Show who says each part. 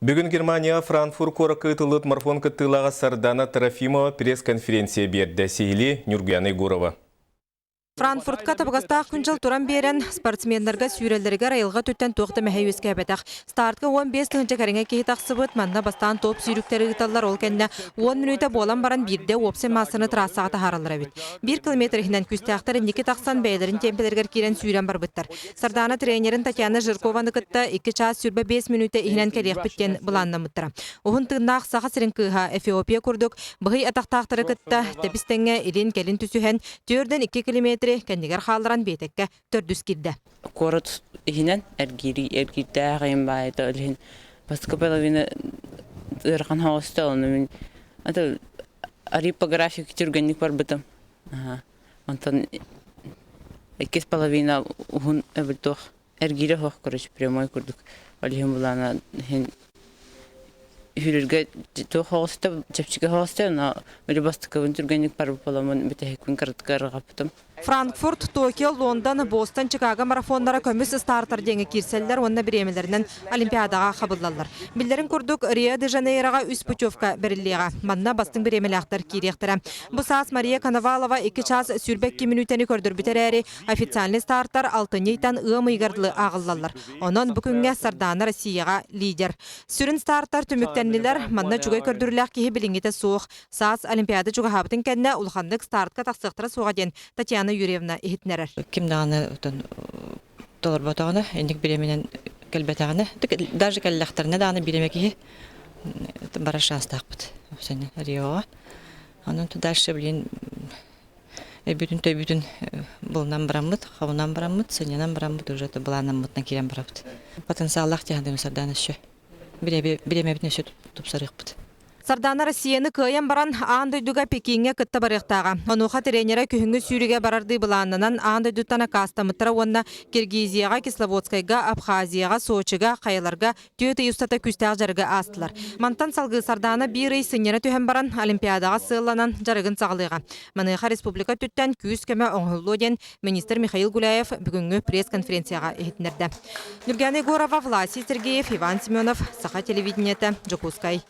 Speaker 1: Бүгін Германия Франкфурт коракы тылыт марафон кыттылаға Сардана Трофимова пресс-конференция берді. Сейли Нюргияна Егорова.
Speaker 2: Франкфуртка табығастақ күнжыл туран берен спортсмендерге сүйрелерге райылға төттен тоқты мәхейвеске әбетақ. Стартқа 15 түнче кәріңе кейт ақсыбыт, манна бастан топ сүйріктері ғыталар ол кәнне 10 минута болан баран бірде опсын масыны трассағыта харалыр әбет. 1 километр хинен күстіяқтары неке тақсан бәйлерін темпелергер керен сүйрен бар бұттар. Сардана тренерін Татьяна Жиркованы кытта 2 час сүрбе 5 минута ихнен кәрек біттен бұланна мұттыра. Оғын тығынақ саға сірін кыға Эфиопия күрдік, бұғый атақтақтары кытта тәпістенге илин кәлін түсіхен 4-2 километр кәндегер халыран бетекке төрдүс кирді.
Speaker 3: Корот ихинен эргирді ағайын байыды өлген. Басқа половина ырған хауысты олны. Аты арипографик түргенник бар бұтым. Онтан 2,5 ұғын өбілді оқ. Эргире хоқ көріш прямой күрдік. Олеген бұлана Hürürge to hosta çepçike hosta na böyle bastık öntürgenlik par polamın bitehekün kartgar kaptım.
Speaker 2: Frankfurt, Tokyo, London, Boston, Chicago marafonlara kömüs starter denge kirseller onna biremelerinden olimpiadaga kabullanlar. Billerin kurduk Rio de Janeiro'ga üs puçovka berilliga. Manna bastın biremelaktar kiriyektere. Bu saat Maria Konovalova 2 ças sürbek 2 minuteni kördür bitereri. Ofitsialni starter 6 neytan ığmıygarlı ağıllallar. Onun bugünge Sardana Rossiyaga lider. Sürün starter tümüktenliler manna çugay kördürlük ki bilingite soğuk. Saat olimpiada çuga habıtın kendine ulhandık startka taksıqtıra soğuk den. Татьяна Юрьевна ihitnerer.
Speaker 4: Kim dağını dolar batağını, endik bileminen kelbetağını, даже kellektarına dağını bilemekihi baraşas taqbıt. Seni Rio. Onun dальше bilin bütün bulundan baramıt, xavundan baramıt, senyanan baramıt, уже bulandan mutna kiren baramıt. Потенциаллах тяндым сардан şu. Bilemebitne şu tupsarıqbıt.
Speaker 2: Sardana Rossiyаны кыйын баран аандойдуга Пекинге кытта барықтаға. Онуға тренера күхінгі сүйріге барарды бұланынан аандойдуттана кастамыттара онна Киргизияға, Кисловодскайға, Абхазияға, Сочиға, Қайыларға түйеті юстата күстәғ жарығы астылар. Мантан салғы Сардана бір ай сыннері түйен баран Олимпиадаға сылланан жарығын сағылыға. Маныға республика түттен күйіз көмі оңғылу ден министр Михаил Гуляев бүгінгі пресс-конференцияға ехетнерді. Нургияна Егорова, Власий Сергеев, Иван Семенов, Саха телевидениеті, Жокускай.